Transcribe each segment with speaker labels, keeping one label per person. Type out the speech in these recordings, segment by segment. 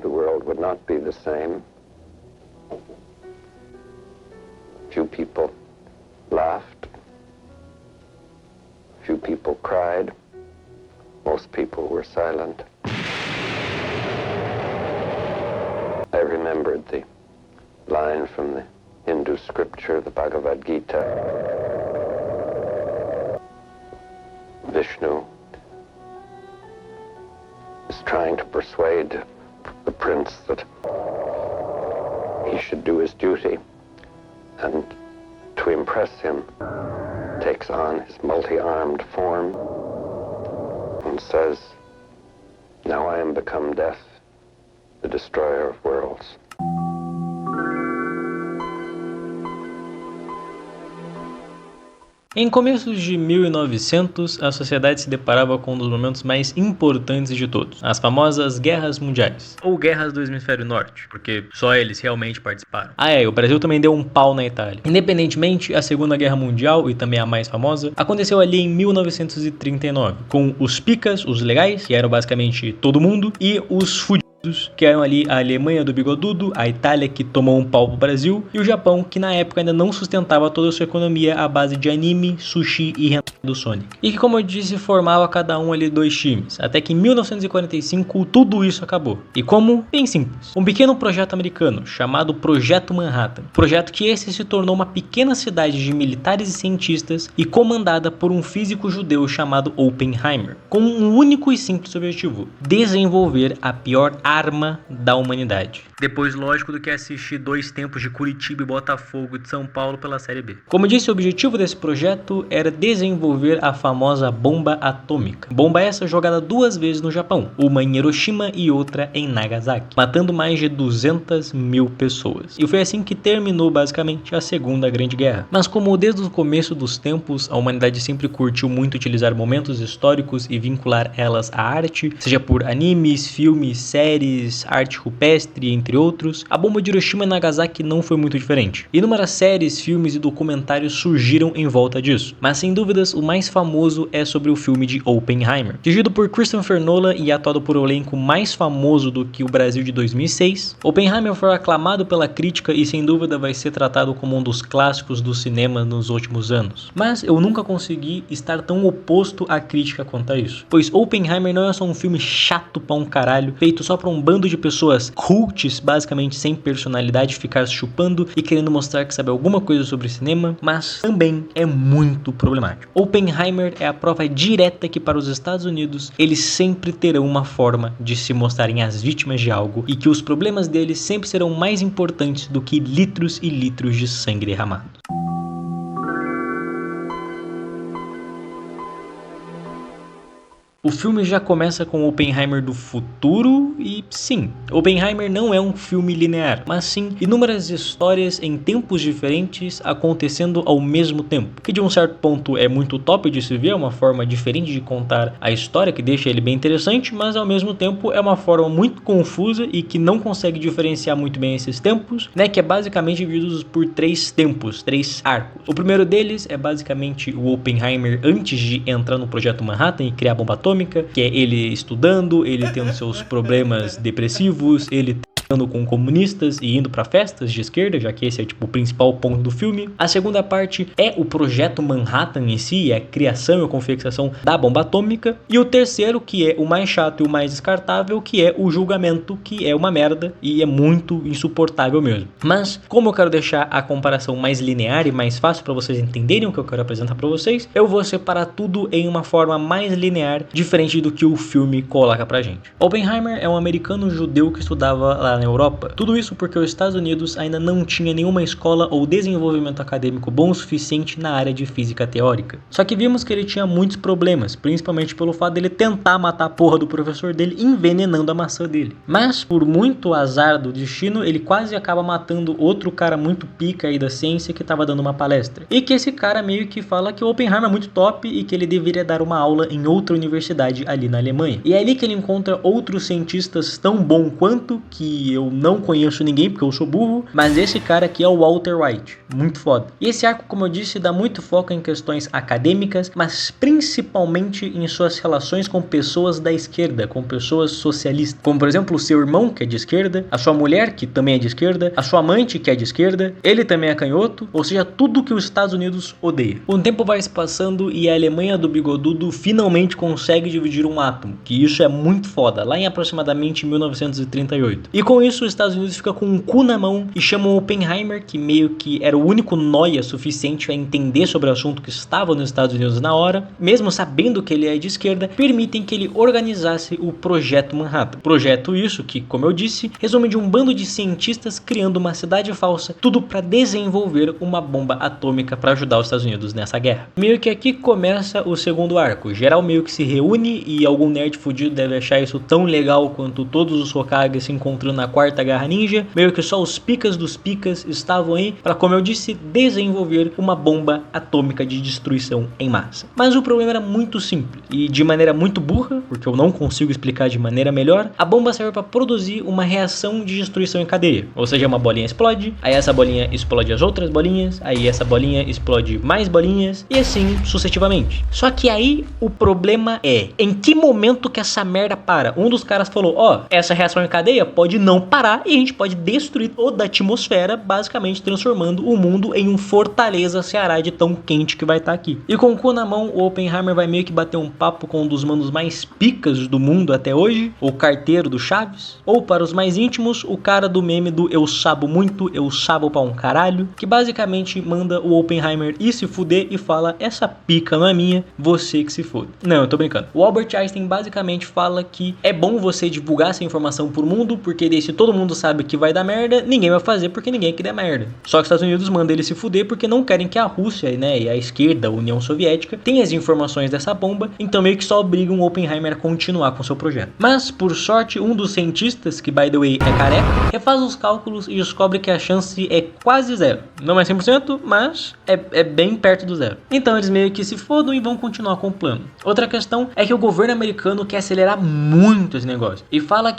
Speaker 1: the world would not be the same. Few people laughed. Few people cried. Most people were silent. I remembered the line from the Hindu scripture, the Bhagavad Gita. Vishnu is trying to persuade the prince that he should do his duty, and to impress him takes on his multi-armed form and says, "Now I am become death, the destroyer of worlds."
Speaker 2: Em começos de 1900, a sociedade se deparava com um dos momentos mais importantes de todos, as famosas Guerras Mundiais, ou Guerras do Hemisfério Norte, porque só eles realmente participaram. O Brasil também deu um pau na Itália. Independentemente, a Segunda Guerra Mundial, e também a mais famosa, aconteceu ali em 1939, com os picas, os legais, que eram basicamente todo mundo, e os fudidos, que eram ali a Alemanha do bigodudo, a Itália, que tomou um pau pro Brasil, e o Japão, que na época ainda não sustentava toda a sua economia à base de anime, sushi e hentai do Sonic. E que, como eu disse, formava cada um ali 2 times, até que em 1945 tudo isso acabou. E como? Bem simples. Um pequeno projeto americano, chamado Projeto Manhattan. Projeto que esse se tornou uma pequena cidade de militares e cientistas e comandada por um físico judeu chamado Oppenheimer, com um único e simples objetivo: desenvolver a pior arma da humanidade. Depois, lógico, do que assistir 2 tempos de Curitiba e Botafogo de São Paulo pela Série B. Como disse, o objetivo desse projeto era desenvolver a famosa bomba atômica. Bomba essa jogada 2 vezes no Japão, uma em Hiroshima e outra em Nagasaki, matando mais de 200 mil pessoas. E foi assim que terminou basicamente a Segunda Grande Guerra. Mas como desde o começo dos tempos a humanidade sempre curtiu muito utilizar momentos históricos e vincular elas à arte, seja por animes, filmes, séries, arte rupestre, entre outros, a bomba de Hiroshima e Nagasaki não foi muito diferente. Inúmeras séries, filmes e documentários surgiram em volta disso, mas sem dúvidas o mais famoso é sobre o filme de Oppenheimer. Dirigido por Christopher Nolan e atuado por um elenco mais famoso do que o Brasil de 2006, Oppenheimer foi aclamado pela crítica e sem dúvida vai ser tratado como um dos clássicos do cinema nos últimos anos. Mas eu nunca consegui estar tão oposto à crítica quanto a isso, pois Oppenheimer não é só um filme chato pra um caralho, feito só pra um bando de pessoas cults, basicamente sem personalidade, ficar chupando e querendo mostrar que sabe alguma coisa sobre cinema, mas também é muito problemático. Oppenheimer é a prova direta que para os Estados Unidos eles sempre terão uma forma de se mostrarem as vítimas de algo e que os problemas deles sempre serão mais importantes do que litros e litros de sangue derramado. O filme já começa com Oppenheimer do futuro e sim, Oppenheimer não é um filme linear, mas sim inúmeras histórias em tempos diferentes acontecendo ao mesmo tempo, que de um certo ponto é muito top de se ver, é uma forma diferente de contar a história que deixa ele bem interessante, mas ao mesmo tempo é uma forma muito confusa e que não consegue diferenciar muito bem esses tempos, né, que é basicamente divididos por 3 tempos, 3 arcos. O primeiro deles é basicamente o Oppenheimer antes de entrar no Projeto Manhattan e criar a bomba atômica, que é ele estudando, ele tendo seus problemas depressivos, ele ficando com comunistas e indo para festas de esquerda, já que esse é tipo o principal ponto do filme. A segunda parte é o Projeto Manhattan em si, é a criação e a confecção da bomba atômica. E o terceiro, que é o mais chato e o mais descartável, que é o julgamento, que é uma merda e é muito insuportável mesmo. Mas como eu quero deixar a comparação mais linear e mais fácil para vocês entenderem o que eu quero apresentar para vocês, eu vou separar tudo em uma forma mais linear, diferente do que o filme coloca pra gente. Oppenheimer é um americano judeu que estudava lá na Europa. Tudo isso porque os Estados Unidos ainda não tinha nenhuma escola ou desenvolvimento acadêmico bom o suficiente na área de física teórica. Só que vimos que ele tinha muitos problemas, principalmente pelo fato dele tentar matar a porra do professor dele envenenando a maçã dele. Mas por muito azar do destino, ele quase acaba matando outro cara muito pica aí da ciência que estava dando uma palestra. E que esse cara meio que fala que o Oppenheimer é muito top e que ele deveria dar uma aula em outra universidade ali na Alemanha. E é ali que ele encontra outros cientistas tão bom quanto, que que eu não conheço ninguém porque eu sou burro, mas esse cara aqui é o Walter White, muito foda. E esse arco, como eu disse, dá muito foco em questões acadêmicas, mas principalmente em suas relações com pessoas da esquerda, com pessoas socialistas, como por exemplo o seu irmão, que é de esquerda, a sua mulher, que também é de esquerda, a sua amante, que é de esquerda, ele também é canhoto, ou seja, tudo que os Estados Unidos odeia. O tempo vai se passando e a Alemanha do Bigodudo finalmente consegue dividir um átomo, que isso é muito foda, lá em aproximadamente 1938. E com isso os Estados Unidos fica com um cu na mão e chamam Oppenheimer, que meio que era o único nóia suficiente a entender sobre o assunto que estava nos Estados Unidos na hora, mesmo sabendo que ele é de esquerda, permitem que ele organizasse o Projeto Manhattan. Projeto isso que, como eu disse, resume de um bando de cientistas criando uma cidade falsa, tudo para desenvolver uma bomba atômica para ajudar os Estados Unidos nessa guerra. Meio que aqui começa o segundo arco. Geral meio que se reúne e algum nerd fudido deve achar isso tão legal quanto todos os Hokage se encontrando na quarta guerra ninja. Meio que só os picas dos picas estavam aí para, como eu disse, desenvolver uma bomba atômica de destruição em massa. Mas o problema era muito simples e de maneira muito burra, porque eu não consigo explicar de maneira melhor. A bomba serve para produzir uma reação de destruição em cadeia, ou seja, uma bolinha explode, aí essa bolinha explode as outras bolinhas, aí essa bolinha explode mais bolinhas e assim sucessivamente. Só que aí o problema é em que momento que essa merda para. Um dos caras falou, essa reação em cadeia pode não parar e a gente pode destruir toda a atmosfera, basicamente transformando o mundo em um Fortaleza Ceará de tão quente que vai estar aqui. E com o cu na mão, o Oppenheimer vai meio que bater um papo com um dos manos mais picas do mundo até hoje, o carteiro do Chaves, ou para os mais íntimos, o cara do meme do eu sabo muito, eu sabo pra um caralho, que basicamente manda o Oppenheimer ir se fuder e fala, essa pica não é minha, você que se foda. Não, eu tô brincando. O Albert Einstein basicamente fala que é bom você divulgar essa informação pro mundo, porque daí se todo mundo sabe que vai dar merda, ninguém vai fazer porque ninguém quer dar merda. Só que os Estados Unidos mandam ele se fuder porque não querem que a Rússia, né, e a esquerda, a União Soviética, tenha as informações dessa bomba, então meio que só obrigam o Oppenheimer a continuar com seu projeto. Mas, por sorte, um dos cientistas, que by the way é careca, refaz os cálculos e descobre que a chance é quase zero. Não é 100%, mas é bem perto do zero. Então eles meio que se fodam e vão continuar com o plano. Outra questão é que o governo americano quer acelerar muito esse negócio. E fala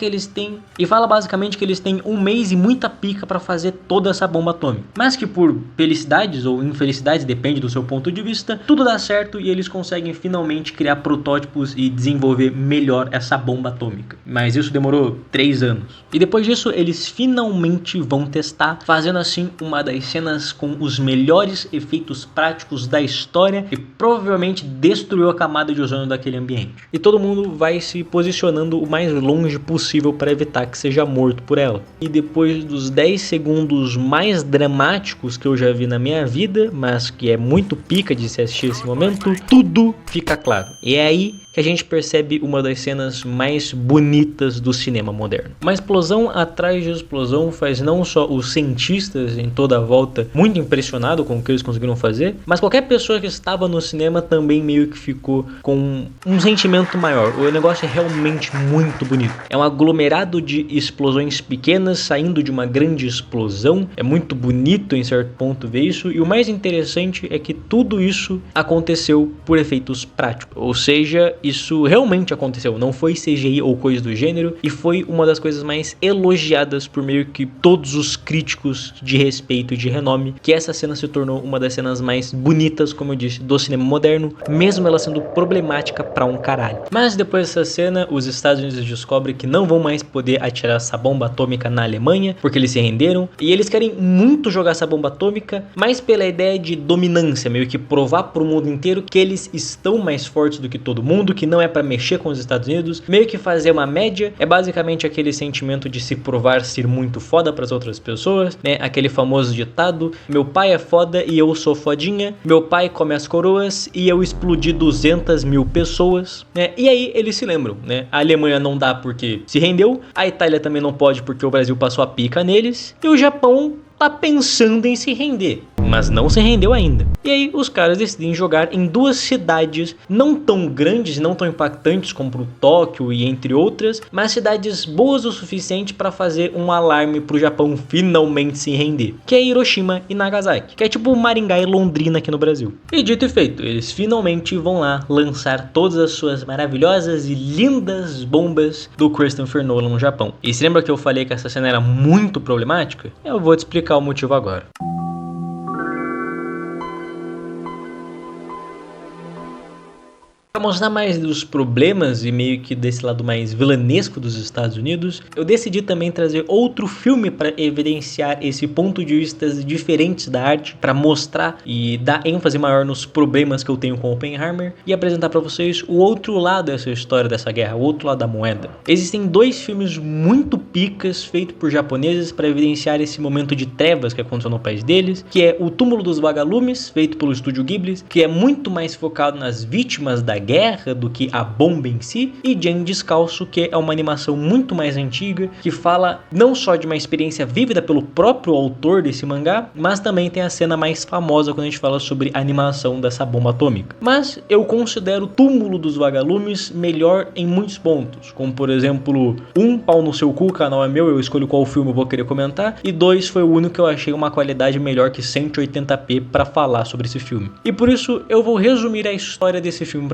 Speaker 2: basicamente que eles têm um mês e muita pica para fazer toda essa bomba atômica. Mas que por felicidades ou infelicidades, depende do seu ponto de vista, tudo dá certo e eles conseguem finalmente criar protótipos e desenvolver melhor essa bomba atômica. Mas isso demorou 3 anos. E depois disso, eles finalmente vão testar, fazendo assim uma das cenas com os melhores efeitos práticos da história e provavelmente destruiu a camada de ozônio daquele ambiente. E todo mundo vai se posicionando o mais longe possível para evitar que seja morto por ela. E depois dos 10 segundos mais dramáticos que eu já vi na minha vida, mas que é muito pica de se assistir esse momento, tudo fica claro. E é aí que a gente percebe uma das cenas mais bonitas do cinema moderno. Uma explosão atrás de explosão faz não só os cientistas em toda a volta muito impressionado com o que eles conseguiram fazer, mas qualquer pessoa que estava no cinema também meio que ficou com um sentimento maior. O negócio é realmente muito bonito. É um aglomerado de explosões pequenas saindo de uma grande explosão. É muito bonito em certo ponto ver isso, e o mais interessante é que tudo isso aconteceu por efeitos práticos. Ou seja, isso realmente aconteceu, não foi CGI ou coisa do gênero, e foi uma das coisas mais elogiadas por meio que todos os críticos de respeito e de renome, que essa cena se tornou uma das cenas mais bonitas, como eu disse, do cinema moderno, mesmo ela sendo problemática pra um caralho. Mas depois dessa cena, os Estados Unidos descobrem que não vão mais poder atirar essa bomba atômica na Alemanha, porque eles se renderam, e eles querem muito jogar essa bomba atômica, mas pela ideia de dominância, meio que provar pro mundo inteiro que eles estão mais fortes do que todo mundo, que não é pra mexer com os Estados Unidos, meio que fazer uma média. É basicamente aquele sentimento de se provar ser muito foda pras outras pessoas, né? Aquele famoso ditado, meu pai é foda e eu sou fodinha, meu pai come as coroas e eu explodi 200 mil pessoas, né? E aí eles se lembram, né? A Alemanha não dá porque se rendeu, a Itália também não pode porque o Brasil passou a pica neles, e o Japão tá pensando em se render. mas não se rendeu ainda. E aí os caras decidem jogar em duas cidades não tão grandes, não tão impactantes como Tóquio e entre outras, mas cidades boas o suficiente para fazer um alarme pro Japão finalmente se render, que é Hiroshima e Nagasaki, que é tipo Maringá e Londrina aqui no Brasil. E dito e feito, eles finalmente vão lá lançar todas as suas maravilhosas e lindas bombas do Christopher Nolan no Japão. E se lembra que eu falei que essa cena era muito problemática? Eu vou te explicar o motivo agora. Para mostrar mais dos problemas e meio que desse lado mais vilanesco dos Estados Unidos, eu decidi também trazer outro filme para evidenciar esse ponto de vista diferentes da arte, para mostrar e dar ênfase maior nos problemas que eu tenho com Oppenheimer e apresentar para vocês o outro lado dessa história dessa guerra, o outro lado da moeda. Existem dois filmes muito picas feitos por japoneses para evidenciar esse momento de trevas que aconteceu no país deles, que é O Túmulo dos Vagalumes, feito pelo estúdio Ghibli, que é muito mais focado nas vítimas da guerra do que a bomba em si, e Jane Descalço, que é uma animação muito mais antiga, que fala não só de uma experiência vívida pelo próprio autor desse mangá, mas também tem a cena mais famosa quando a gente fala sobre a animação dessa bomba atômica. Mas eu considero Túmulo dos Vagalumes melhor em muitos pontos, como por exemplo, pau no seu cu, o canal é meu, eu escolho qual filme eu vou querer comentar, e 2, foi o único que eu achei uma qualidade melhor que 180p para falar sobre esse filme. E por isso eu vou resumir a história desse filme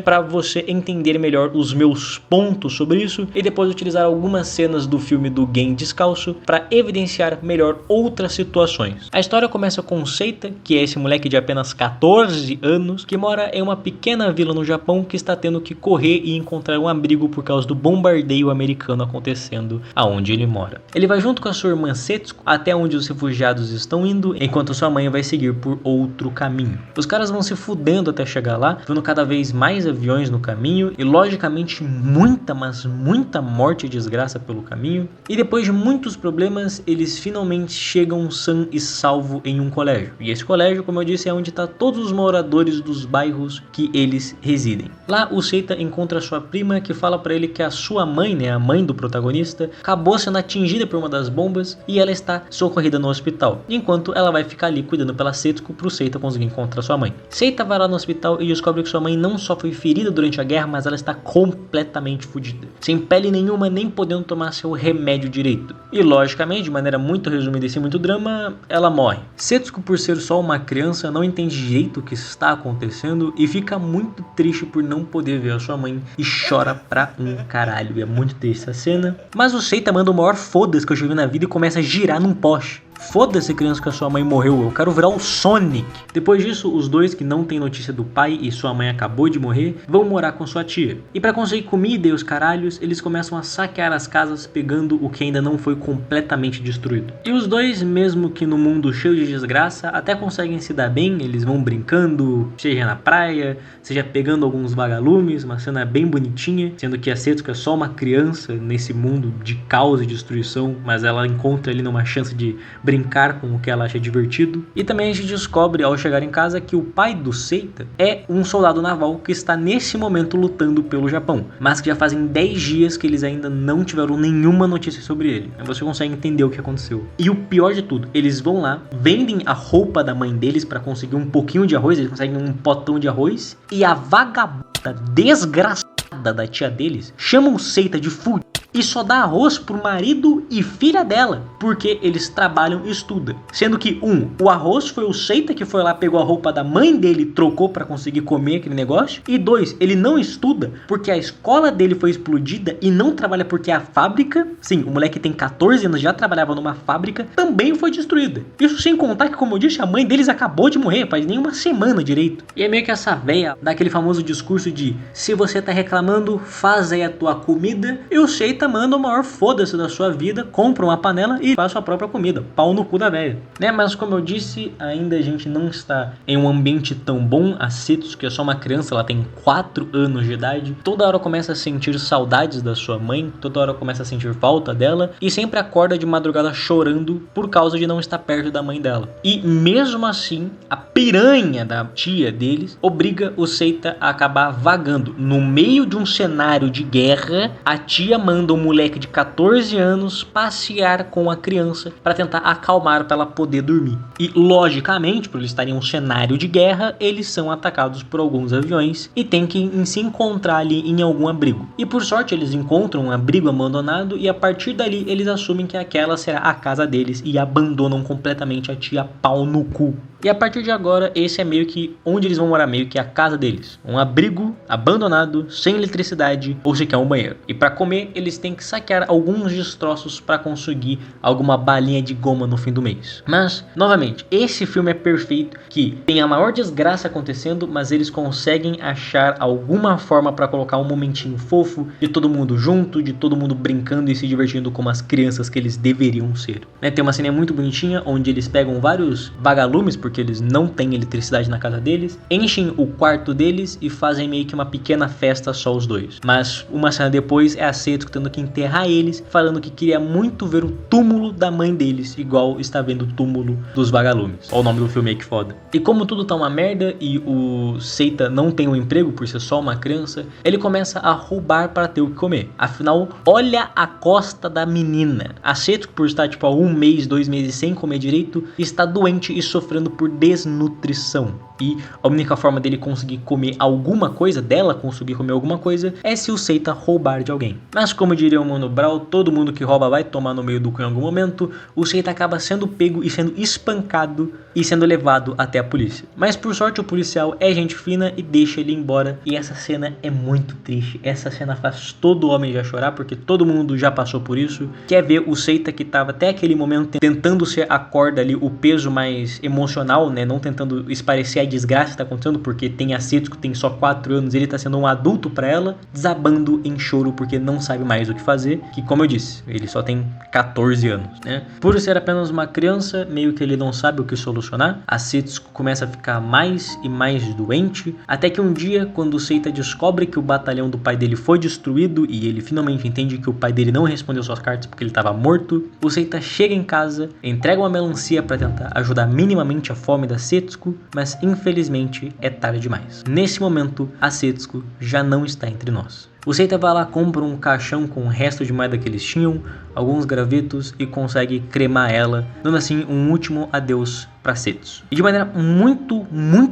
Speaker 2: para você entender melhor os meus pontos sobre isso e depois utilizar algumas cenas do filme do Gen Descalço para evidenciar melhor outras situações. A história começa com Seita, que é esse moleque de apenas 14 anos que mora em uma pequena vila no Japão que está tendo que correr e encontrar um abrigo por causa do bombardeio americano acontecendo aonde ele mora. Ele vai junto com a sua irmã Setsuko até onde os refugiados estão indo, enquanto sua mãe vai seguir por outro caminho. Os caras vão se fudendo até chegar lá, vendo cada vez mais aviões no caminho e logicamente muita, mas muita morte e desgraça pelo caminho, e depois de muitos problemas eles finalmente chegam sã e salvo em um colégio, e esse colégio, como eu disse, é onde está todos os moradores dos bairros que eles residem. Lá o Seita encontra sua prima, que fala para ele que a sua mãe, né, a mãe do protagonista, acabou sendo atingida por uma das bombas e ela está socorrida no hospital, enquanto ela vai ficar ali cuidando pela Setsuko pro Seita conseguir encontrar sua mãe. Seita vai lá no hospital e descobre que sua mãe não só foi ferida durante a guerra, mas ela está completamente fodida, sem pele nenhuma, nem podendo tomar seu remédio direito. E logicamente, de maneira muito resumida e sem muito drama, ela morre. Setsuko, por ser só uma criança, não entende direito o que está acontecendo e fica muito triste por não poder ver a sua mãe e chora pra um caralho. E é muito triste essa cena. Mas o Seita manda o maior foda-se que eu já vi na vida e começa a girar num poste. Foda-se, criança, que a sua mãe morreu, eu quero virar o Sonic. Depois disso, os dois, que não têm notícia do pai e sua mãe acabou de morrer, vão morar com sua tia. E para conseguir comida e os caralhos, eles começam a saquear as casas pegando o que ainda não foi completamente destruído. E os dois, mesmo que no mundo cheio de desgraça, até conseguem se dar bem, eles vão brincando, seja na praia, seja pegando alguns vagalumes, uma cena bem bonitinha, sendo que a Setsuko é só uma criança nesse mundo de caos e destruição, mas ela encontra ali numa chance de brincar com o que ela acha divertido. E também a gente descobre ao chegar em casa que o pai do Seita é um soldado naval que está nesse momento lutando pelo Japão, mas que já fazem 10 dias que eles ainda não tiveram nenhuma notícia sobre ele. Aí você consegue entender o que aconteceu. E o pior de tudo, eles vão lá, vendem a roupa da mãe deles para conseguir um pouquinho de arroz, eles conseguem um potão de arroz, e a vagabunda desgraçada da tia deles chama o Seita de fudido e só dá arroz pro marido e filha dela, porque eles trabalham e estudam. Sendo que, o arroz foi o Seita que foi lá, pegou a roupa da mãe dele e trocou pra conseguir comer aquele negócio. E 2, ele não estuda porque a escola dele foi explodida e não trabalha porque a fábrica, sim, o moleque tem 14 anos, já trabalhava numa fábrica, também foi destruída. Isso sem contar que, como eu disse, a mãe deles acabou de morrer, faz nem uma semana direito. E é meio que essa véia dá aquele famoso discurso de: se você tá reclamando, faz aí a tua comida. E o Seita manda o maior foda-se da sua vida, compra uma panela e faz sua própria comida. Pau no cu da velha, né? Mas como eu disse, ainda a gente não está em um ambiente tão bom. A Setsuko, que é só uma criança, ela tem 4 anos de idade, toda hora começa a sentir saudades da sua mãe, toda hora começa a sentir falta dela e sempre acorda de madrugada chorando por causa de não estar perto da mãe dela. E mesmo assim, a piranha da tia deles obriga o Seita a acabar vagando no meio de um num cenário de guerra, a tia manda um moleque de 14 anos passear com a criança para tentar acalmar para ela poder dormir. E logicamente, por eles estarem em um cenário de guerra, eles são atacados por alguns aviões e tem que se encontrar ali em algum abrigo. E por sorte eles encontram um abrigo abandonado e a partir dali eles assumem que aquela será a casa deles e abandonam completamente a tia pau no cu. E a partir de agora, esse é meio que onde eles vão morar, meio que a casa deles. Um abrigo abandonado, sem eletricidade ou sequer um banheiro. E para comer, eles têm que saquear alguns destroços para conseguir alguma balinha de goma no fim do mês. Mas, novamente, esse filme é perfeito, que tem a maior desgraça acontecendo, mas eles conseguem achar alguma forma para colocar um momentinho fofo de todo mundo junto, de todo mundo brincando e se divertindo como as crianças que eles deveriam ser. Tem uma cena muito bonitinha, onde eles pegam vários vagalumes, porque eles não têm eletricidade na casa deles, enchem o quarto deles e fazem meio que uma pequena festa só os dois. Mas uma cena depois é a Setsuko tendo que enterrar eles, falando que queria muito ver o túmulo da mãe deles, igual está vendo o túmulo dos vagalumes. Olha o nome do filme aí, que foda. E como tudo tá uma merda e o Seita não tem um emprego por ser só uma criança, ele começa a roubar para ter o que comer. Afinal, olha a costa da menina. A Setsuko, por estar tipo há 1 mês, 2 meses sem comer direito, está doente e sofrendo por desnutrição. E a única forma dele conseguir comer alguma coisa, dela conseguir comer alguma coisa, é se o Seita roubar de alguém. Mas como diria o Mano Brown, todo mundo que rouba vai tomar no meio do cu em algum momento. O Seita acaba sendo pego e sendo espancado e sendo levado até a polícia. Mas por sorte o policial é gente fina e deixa ele embora. E essa cena é muito triste. Essa cena faz todo homem já chorar, porque todo mundo já passou por isso. Quer ver o Seita que estava até aquele momento tentando ser a corda ali, o peso mais emocional, né? Não tentando esparecer a desgraça que está acontecendo, porque tem a Setsuko, tem só 4 anos, ele está sendo um adulto para ela, desabando em choro porque não sabe mais o que fazer, que como eu disse, ele só tem 14 anos, né? Por ser apenas uma criança, meio que ele não sabe o que solucionar, a Setsuko começa a ficar mais e mais doente, até que um dia, quando o Seita descobre que o batalhão do pai dele foi destruído e ele finalmente entende que o pai dele não respondeu suas cartas porque ele estava morto, o Seita chega em casa, entrega uma melancia para tentar ajudar minimamente a fome da Setsuko, mas infelizmente é tarde demais. Nesse momento, a Setsuko já não está entre nós. O Seita vai lá, compra um caixão com o resto de moeda que eles tinham, alguns gravetos e consegue cremar ela, dando assim um último adeus para Setsuko. E de maneira muito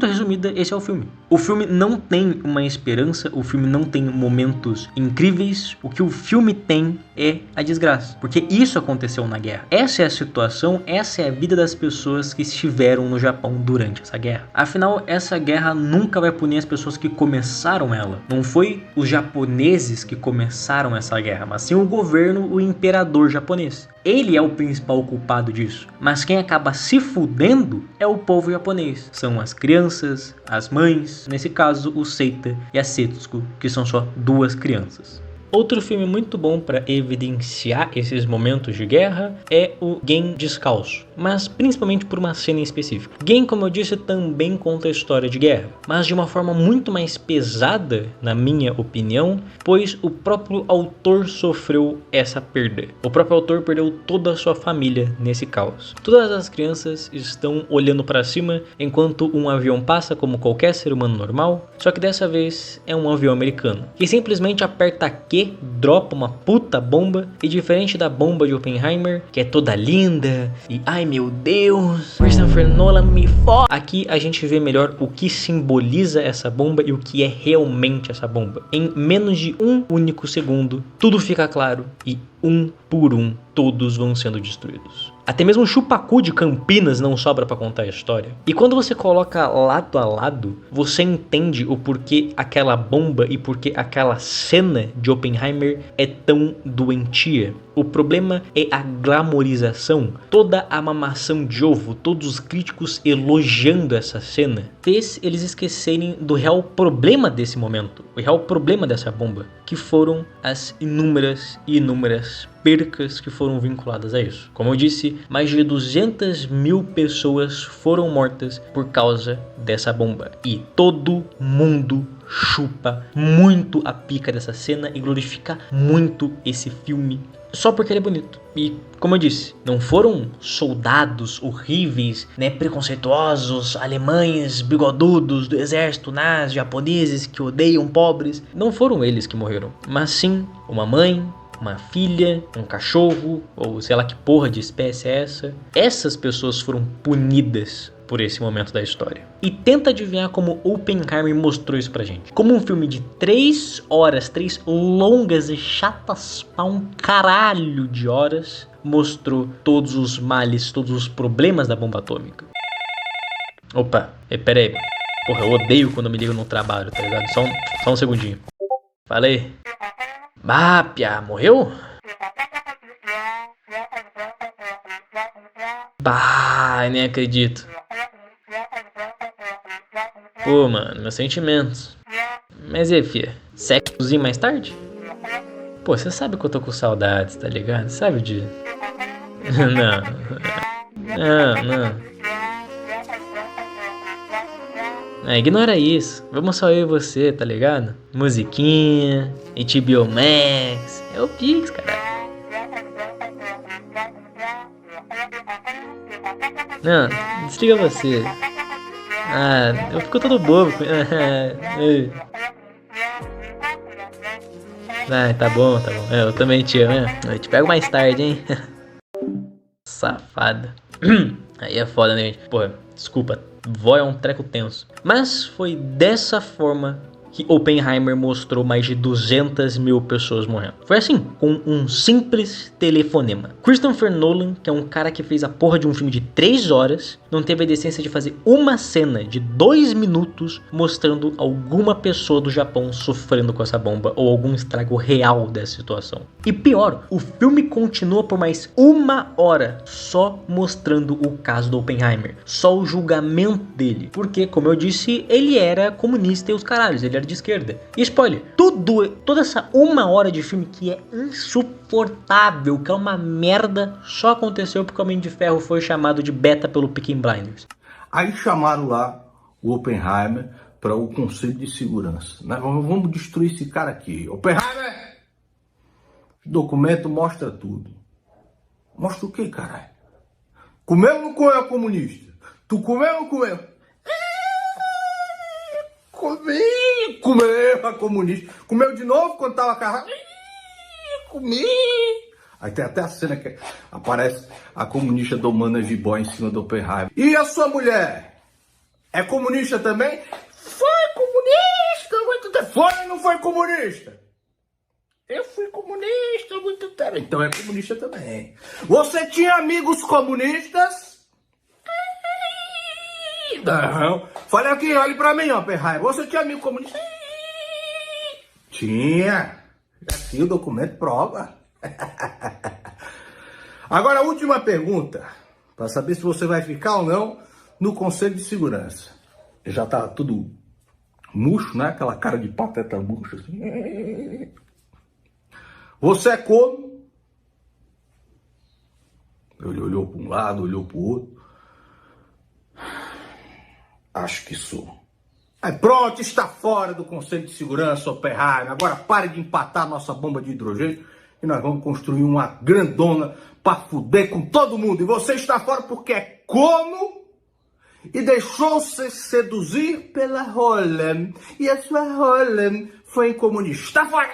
Speaker 2: resumida, esse é o filme. O filme não tem uma esperança, o filme não tem momentos incríveis, o que o filme tem é a desgraça, porque isso aconteceu na guerra. Essa é a situação, essa é a vida das pessoas que estiveram no Japão durante essa guerra. Afinal, essa guerra nunca vai punir as pessoas que começaram ela. Não foi os japoneses que começaram essa guerra, mas sim o governo, o imperador japonês. Ele é o principal culpado disso, mas quem acaba se fudendo é o povo japonês. São as crianças, as mães, nesse caso o Seita e a Setsuko, que são só 2 crianças. Outro filme muito bom para evidenciar esses momentos de guerra é o Gen Descalço, mas principalmente por uma cena em específico. Gen, como eu disse, também conta a história de guerra, mas de uma forma muito mais pesada, na minha opinião, pois o próprio autor sofreu essa perda. O próprio autor perdeu toda a sua família nesse caos. Todas as crianças estão olhando para cima enquanto um avião passa como qualquer ser humano normal, só que dessa vez é um avião americano, que simplesmente aperta Q, dropa uma puta bomba, e diferente da bomba de Oppenheimer, que é toda linda e ai meu Deus, Christopher Nolan me foda, aqui a gente vê melhor o que simboliza essa bomba e o que é realmente essa bomba. Em menos de um único segundo, tudo fica claro e um por um todos vão sendo destruídos. Até mesmo o chupacu de Campinas não sobra para contar a história. E quando você coloca lado a lado, você entende o porquê aquela bomba e porquê aquela cena de Oppenheimer é tão doentia. O problema é a glamorização, toda a mamação de ovo, todos os críticos elogiando essa cena, fez eles esquecerem do real problema desse momento, o real problema dessa bomba, que foram as inúmeras percas que foram vinculadas a isso. Como eu disse, mais de 200 mil pessoas foram mortas por causa dessa bomba. E todo mundo chupa muito a pica dessa cena e glorifica muito esse filme só porque ele é bonito. E, como eu disse, não foram soldados horríveis, né, preconceituosos, alemães, bigodudos do exército nazi, japoneses que odeiam pobres. Não foram eles que morreram, mas sim uma mãe, uma filha, um cachorro, ou sei lá que porra de espécie é essa. Essas pessoas foram punidas por esse momento da história. E tenta adivinhar como Oppenheimer mostrou isso pra gente. Como um filme de 3 horas, 3 longas e chatas pra um caralho de horas, mostrou todos os males, todos os problemas da bomba atômica. Opa, pera aí. Porra, eu odeio quando me ligam no trabalho, tá ligado? Só um segundinho. Falei. Bah, piá, morreu? Bah, nem acredito. Pô, mano, meus sentimentos. Mas e aí, fia? Sexozinho mais tarde? Pô, você sabe que eu tô com saudades, tá ligado? Sabe de... Não. Ignora isso. Vamos só eu e você, tá ligado? Musiquinha, HBO Max. É o Pix, cara. Não, desliga você. Eu fico todo bobo. Tá bom. Eu também te amo, né? Eu te pego mais tarde, hein? Safada. Aí é foda, né, gente? Porra, desculpa. Vó é um treco tenso. Mas foi dessa forma que Oppenheimer mostrou mais de 200 mil pessoas morrendo. Foi assim, com um simples telefonema. Christopher Nolan, que é um cara que fez a porra de um filme de 3 horas, não teve a decência de fazer uma cena de 2 minutos mostrando alguma pessoa do Japão sofrendo com essa bomba ou algum estrago real dessa situação. E pior, o filme continua por mais 1 hora só mostrando o caso do Oppenheimer, só o julgamento dele, porque, como eu disse, ele era comunista e os caralhos, ele era de esquerda. E spoiler, toda essa 1 hora de filme que é insuportável, que é uma merda, só aconteceu porque o Homem de Ferro foi chamado de beta pelo Peaky Blinders.
Speaker 3: Aí chamaram lá o Oppenheimer para o Conselho de Segurança. Né? Vamos destruir esse cara aqui. Oppenheimer! O documento mostra tudo. Mostra o que, caralho? Comeu ou não comeu, comunista? Tu comeu ou não comeu? Comeu a comunista. Comeu de novo quando tava carrado? Comi. Aí tem até a cena que aparece a comunista domando a jiboia em cima do Oppenheimer. E a sua mulher? É comunista também? Foi comunista muito tempo. Foi ou não foi comunista? Eu fui comunista muito tempo. Então é comunista também. Você tinha amigos comunistas? Não. Fale aqui, olhe pra mim, Oppenheimer. Você tinha amigo comunista? Tinha. Aqui o documento prova. Agora a última pergunta, para saber se você vai ficar ou não no Conselho de Segurança. Já tá tudo murcho, né? Aquela cara de pateta murcha assim. Você é como? Ele olhou para um lado, olhou para o outro. Acho que sou. Aí pronto, está fora do Conselho de Segurança, Oppenheimer. Agora pare de empatar nossa bomba de hidrogênio e nós vamos construir uma grandona para fuder com todo mundo. E você está fora porque é como e deixou-se seduzir pela Holland. E a sua Holland foi comunista. Está fora!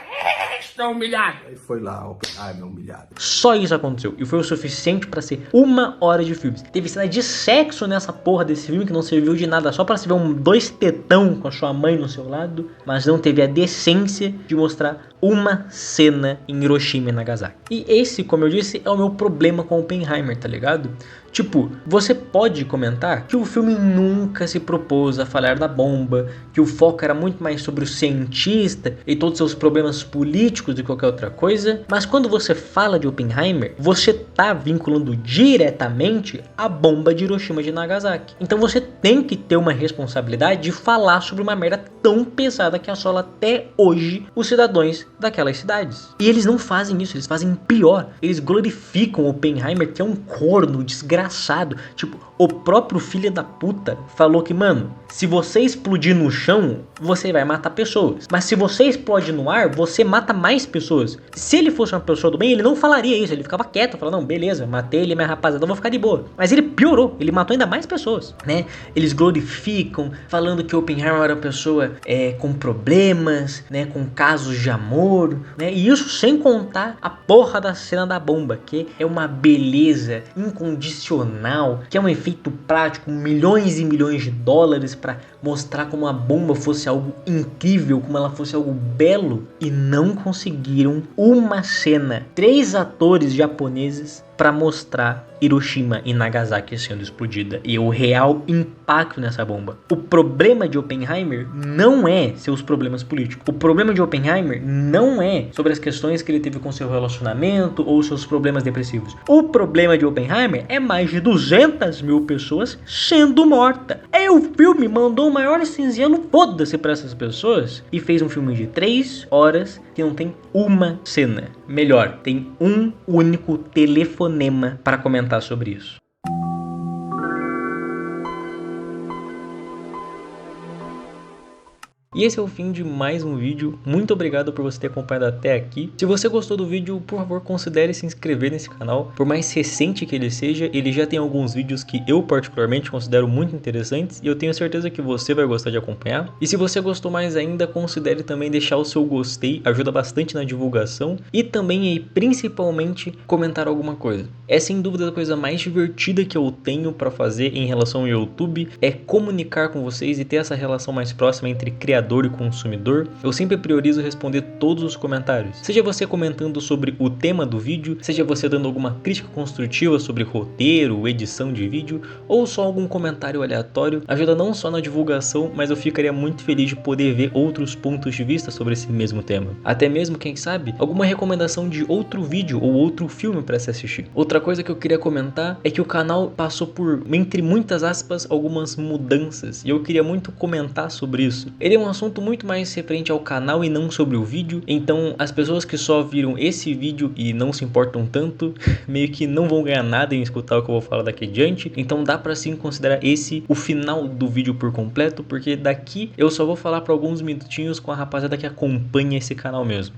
Speaker 3: Está humilhado! Aí foi lá, Oppenheimer humilhado.
Speaker 2: Só isso aconteceu. E foi o suficiente pra ser 1 hora de filme. Teve cena de sexo nessa porra desse filme que não serviu de nada. Só pra se ver 2 tetão com a sua mãe no seu lado. Mas não teve a decência de mostrar uma cena em Hiroshima e Nagasaki. E esse, como eu disse, é o meu problema com Oppenheimer, tá ligado? Tipo, você pode comentar que o filme nunca se propôs a falar da bomba, que o foco era muito mais sobre o cientista e todos os seus problemas políticos do que qualquer outra coisa, mas quando você fala de Oppenheimer, você tá vinculando diretamente a bomba de Hiroshima e de Nagasaki. Então você tem que ter uma responsabilidade de falar sobre uma merda tão pesada que assola até hoje os cidadãos daquelas cidades. E eles não fazem isso, eles fazem pior. Eles glorificam Oppenheimer, que é um corno desgraçado. Tipo, o próprio filho da puta falou que, mano, se você explodir no chão, você vai matar pessoas. Mas se você explode no ar, você mata mais pessoas. Se ele fosse uma pessoa do bem, ele não falaria isso. Ele ficava quieto, falando, não, beleza, matei ele, minha rapaziada, eu vou ficar de boa. Mas ele piorou, ele matou ainda mais pessoas, né? Eles glorificam, falando que Oppenheimer era uma pessoa com problemas, né? Com casos de amor, né? E isso sem contar a porra da cena da bomba, que é uma beleza incondicional, que é um efeito prático, milhões e milhões de dólares para mostrar como a bomba fosse algo incrível, como ela fosse algo belo, e não conseguiram uma cena. 3 atores japoneses para mostrar Hiroshima e Nagasaki sendo explodida e o real impacto nessa bomba. O problema de Oppenheimer não é seus problemas políticos. O problema de Oppenheimer não é sobre as questões que ele teve com seu relacionamento ou seus problemas depressivos. O problema de Oppenheimer é mais de 200 mil pessoas sendo mortas. Aí o filme mandou o maior cinzelo foda-se para essas pessoas e fez um filme de 3 horas que não tem uma cena. Melhor, tem um único telefonema para comentar sobre isso. E esse é o fim de mais um vídeo. Muito obrigado por você ter acompanhado até aqui. Se você gostou do vídeo, por favor, considere se inscrever nesse canal. Por mais recente que ele seja, ele já tem alguns vídeos que eu particularmente considero muito interessantes e eu tenho certeza que você vai gostar de acompanhar. E se você gostou mais ainda, considere também deixar o seu gostei, ajuda bastante na divulgação e também aí, principalmente, comentar alguma coisa. É sem dúvida a coisa mais divertida que eu tenho para fazer em relação ao YouTube, é comunicar com vocês e ter essa relação mais próxima entre criador e consumidor. Eu sempre priorizo responder todos os comentários, seja você comentando sobre o tema do vídeo, seja você dando alguma crítica construtiva sobre roteiro, edição de vídeo, ou só algum comentário aleatório. Ajuda não só na divulgação, mas eu ficaria muito feliz de poder ver outros pontos de vista sobre esse mesmo tema. Até mesmo, quem sabe, alguma recomendação de outro vídeo ou outro filme para se assistir. Outra coisa que eu queria comentar é que o canal passou por, entre muitas aspas, algumas mudanças, e eu queria muito comentar sobre isso. Ele é um assunto muito mais referente ao canal e não sobre o vídeo, então as pessoas que só viram esse vídeo e não se importam tanto, meio que não vão ganhar nada em escutar o que eu vou falar daqui adiante, então dá pra sim considerar esse o final do vídeo por completo, porque daqui eu só vou falar por alguns minutinhos com a rapaziada que acompanha esse canal mesmo.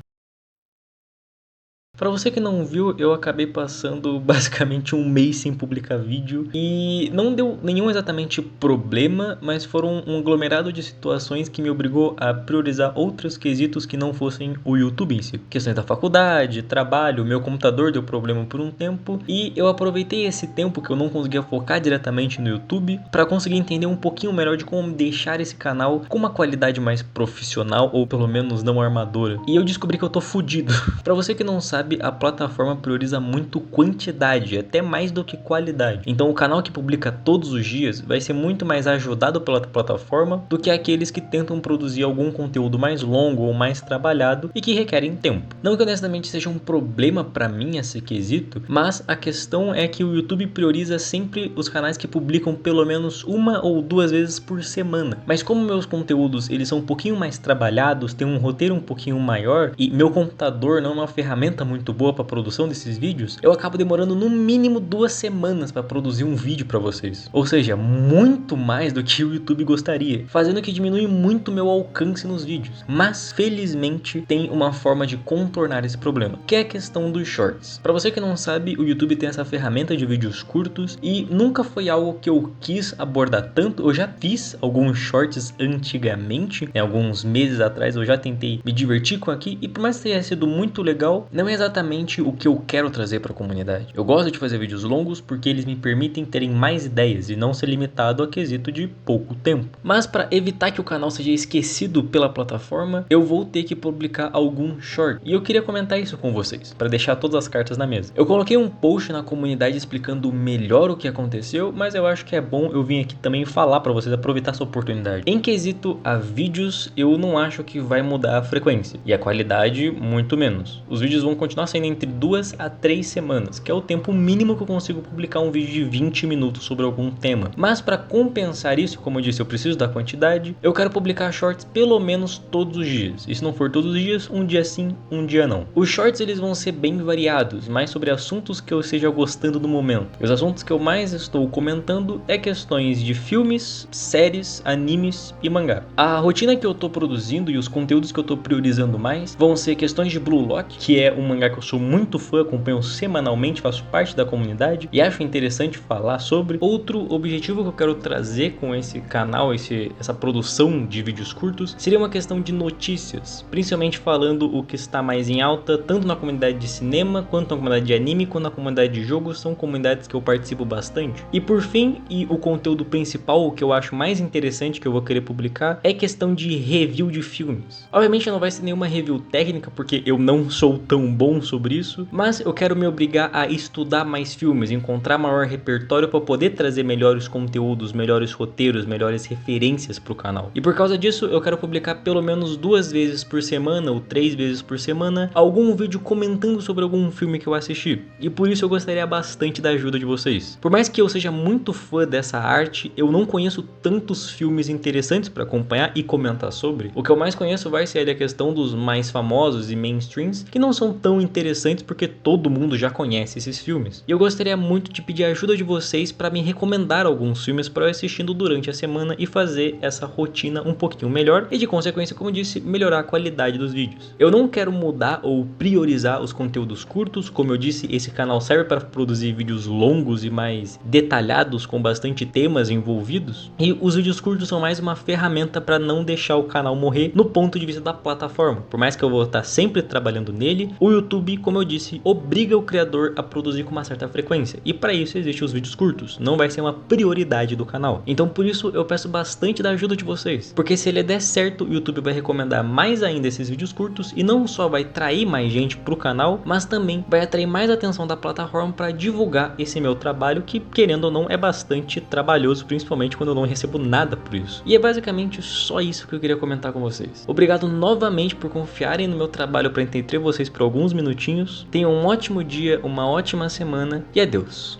Speaker 2: Pra você que não viu, eu acabei passando basicamente um mês sem publicar vídeo e não deu nenhum exatamente problema, mas foram um aglomerado de situações que me obrigou a priorizar outros quesitos que não fossem o YouTube em si. Questões da faculdade, trabalho, meu computador deu problema por um tempo e eu aproveitei esse tempo que eu não conseguia focar diretamente no YouTube para conseguir entender um pouquinho melhor de como deixar esse canal com uma qualidade mais profissional ou pelo menos não armadora. E eu descobri que eu tô fudido. Pra você que não sabe, a plataforma prioriza muito quantidade, até mais do que qualidade. Então o canal que publica todos os dias vai ser muito mais ajudado pela plataforma do que aqueles que tentam produzir algum conteúdo mais longo ou mais trabalhado e que requerem tempo. Não que honestamente seja um problema para mim esse quesito, mas a questão é que o YouTube prioriza sempre os canais que publicam pelo menos 1 ou 2 vezes por semana. Mas como meus conteúdos eles são um pouquinho mais trabalhados, tem um roteiro um pouquinho maior e meu computador não é uma ferramenta muito boa para produção desses vídeos, eu acabo demorando no mínimo 2 semanas para produzir um vídeo para vocês. Ou seja, muito mais do que o YouTube gostaria, fazendo que diminui muito meu alcance nos vídeos. Mas felizmente tem uma forma de contornar esse problema, que é a questão dos shorts. Para você que não sabe, o YouTube tem essa ferramenta de vídeos curtos e nunca foi algo que eu quis abordar tanto. Eu já fiz alguns shorts antigamente, alguns meses atrás eu já tentei me divertir com aqui e por mais que tenha sido muito legal, não é exatamente o que eu quero trazer para a comunidade. Eu gosto de fazer vídeos longos porque eles me permitem terem mais ideias e não ser limitado a quesito de pouco tempo. Mas para evitar que o canal seja esquecido pela plataforma, eu vou ter que publicar algum short. E eu queria comentar isso com vocês, para deixar todas as cartas na mesa. Eu coloquei um post na comunidade explicando melhor o que aconteceu, mas eu acho que é bom eu vir aqui também falar para vocês, aproveitar essa oportunidade. Em quesito a vídeos, eu não acho que vai mudar a frequência e a qualidade muito menos. Os vídeos vão continuar continuar saindo entre 2 a 3 semanas, que é o tempo mínimo que eu consigo publicar um vídeo de 20 minutos sobre algum tema. Mas para compensar isso, como eu disse, eu preciso da quantidade, eu quero publicar shorts pelo menos todos os dias. E se não for todos os dias, um dia sim, um dia não. Os shorts eles vão ser bem variados, mais sobre assuntos que eu esteja gostando no momento. E os assuntos que eu mais estou comentando é questões de filmes, séries, animes e mangá. A rotina que eu tô produzindo e os conteúdos que eu tô priorizando mais vão ser questões de Blue Lock, que é um mangá que eu sou muito fã, acompanho semanalmente, faço parte da comunidade e acho interessante falar sobre. Outro objetivo que eu quero trazer com esse canal, essa produção de vídeos curtos, seria uma questão de notícias, principalmente falando o que está mais em alta, tanto na comunidade de cinema, quanto na comunidade de anime, quanto na comunidade de jogos, são comunidades que eu participo bastante. E por fim, e o conteúdo principal, o que eu acho mais interessante que eu vou querer publicar, é questão de review de filmes. Obviamente não vai ser nenhuma review técnica, porque eu não sou tão bom sobre isso, mas eu quero me obrigar a estudar mais filmes, encontrar maior repertório para poder trazer melhores conteúdos, melhores roteiros, melhores referências para o canal. E por causa disso, eu quero publicar pelo menos 2 vezes por semana ou 3 vezes por semana algum vídeo comentando sobre algum filme que eu assisti. E por isso eu gostaria bastante da ajuda de vocês. Por mais que eu seja muito fã dessa arte, eu não conheço tantos filmes interessantes para acompanhar e comentar sobre. O que eu mais conheço vai ser a questão dos mais famosos e mainstreams, que não são tão interessantes porque todo mundo já conhece esses filmes. E eu gostaria muito de pedir a ajuda de vocês para me recomendar alguns filmes para eu assistindo durante a semana e fazer essa rotina um pouquinho melhor e de consequência, como eu disse, melhorar a qualidade dos vídeos. Eu não quero mudar ou priorizar os conteúdos curtos, como eu disse, esse canal serve para produzir vídeos longos e mais detalhados com bastante temas envolvidos, e os vídeos curtos são mais uma ferramenta para não deixar o canal morrer no ponto de vista da plataforma. Por mais que eu vou estar sempre trabalhando nele, o YouTube, como eu disse, obriga o criador a produzir com uma certa frequência, e para isso existem os vídeos curtos, não vai ser uma prioridade do canal. Então por isso eu peço bastante da ajuda de vocês, porque se ele der certo, o YouTube vai recomendar mais ainda esses vídeos curtos e não só vai atrair mais gente pro canal, mas também vai atrair mais atenção da plataforma para divulgar esse meu trabalho, que querendo ou não é bastante trabalhoso, principalmente quando eu não recebo nada por isso. E é basicamente só isso que eu queria comentar com vocês. Obrigado novamente por confiarem no meu trabalho para entreter vocês por alguns minutinhos. Tenham um ótimo dia, uma ótima semana e adeus.